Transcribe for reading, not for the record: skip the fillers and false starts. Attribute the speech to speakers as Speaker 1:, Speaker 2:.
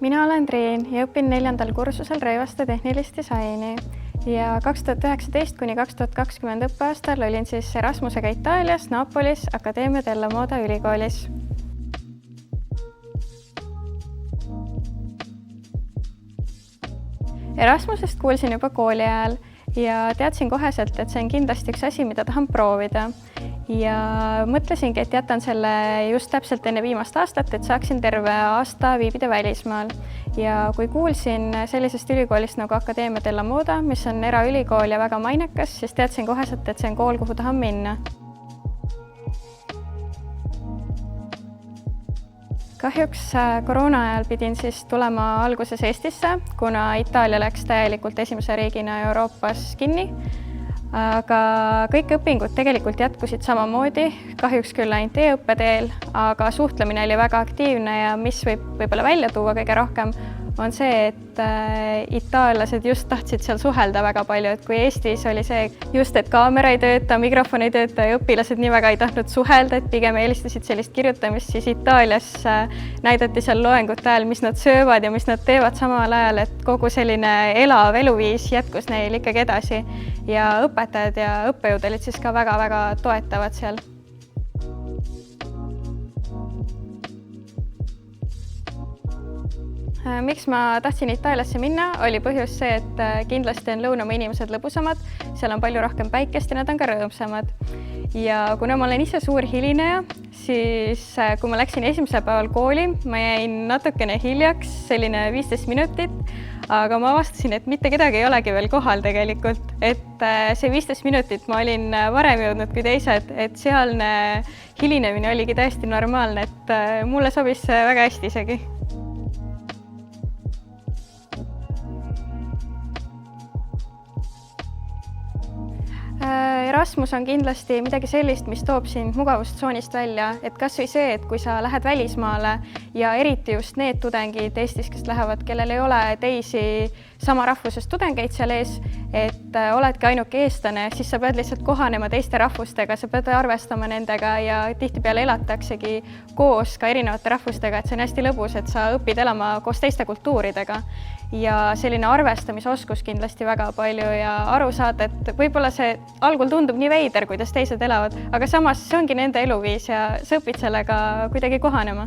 Speaker 1: Mina olen Triin ja õpin 4. kursusel rõivaste tehnilist disaini ja 2019 kuni 2020 õppeaastal olin siis Erasmusega Itaalias, Napolis, Accademia della Moda ülikoolis. Erasmusest kuulsin juba kooli ajal ja teadsin koheselt, et see on kindlasti üks asi, mida tahan proovida. Ja mõtlesingi, et jätan selle just täpselt enne viimast aastat, et saaksin terve aasta viibida välismaal. Ja kui kuulsin sellisest ülikoolist nagu Accademia della Moda, mis on eraülikool ja väga mainekas, siis teadsin koheselt, et see on kool, kuhu tahan minna. Kahjuks koroona ajal pidin siis tulema alguses Eestisse, kuna Itaalia läks täielikult esimese riigina Euroopas kinni. Aga kõik õpingud tegelikult jätkusid samamoodi, kahjuks küll ainult e-õppe teel, aga suhtlemine oli väga aktiivne ja mis võib-olla välja tuua kõige rohkem, on see, et itaallased just tahtsid seal suhelda väga palju, et kui Eestis oli see just, et kaamera ei tööta, mikrofon ei tööta ja õpilased nii väga ei tahtnud suhelda, et pigem eelistasid sellist kirjutamist, siis Itaalias näidati seal loengute ajal, mis nad söövad ja mis nad teevad samal ajal, et kogu selline elav eluviis jätkus neil ikkagi edasi ja õpetajad ja õppejõud olid siis ka väga-väga toetavad seal. Miks ma tahtsin Itaaliasse minna, oli põhjus see, et kindlasti on lõunamaa inimesed lõbusamad, seal on palju rohkem päikest ja nad on ka rõõmsamad. Ja kuna ma olen ise suur hilineja, siis kui ma läksin esimesel päeval kooli, ma jäin natukene hiljaks, selline 15 minutit, aga ma avastasin, et mitte kedagi ei olegi veel kohal tegelikult, et see 15 minutit ma olin varem jõudnud kui teised, et sealne hilinemine oligi täiesti normaalne, et mulle sobis see väga hästi isegi. Erasmus on kindlasti midagi sellist, mis toob sind mugavustsoonist välja, et kas või see, et kui sa lähed välismaale ja eriti just need tudengid Eestis, kes lähevad, kellel ei ole teisi sama rahvusest tudengeid seal ees, et oledki ainuke eestlane, siis sa pead lihtsalt kohanema teiste rahvustega, sa pead arvestama nendega ja tihtipeale elataksegi koos ka erinevate rahvustega, et see on hästi lõbus, et sa õpid elama koos teiste kultuuridega. Ja selline arvestamisoskus kindlasti väga palju ja aru saada, et võib-olla see algul tundub nii veider, kuidas teised elavad, aga samas see ongi nende eluviis ja sa õpid sellega kuidagi kohanema.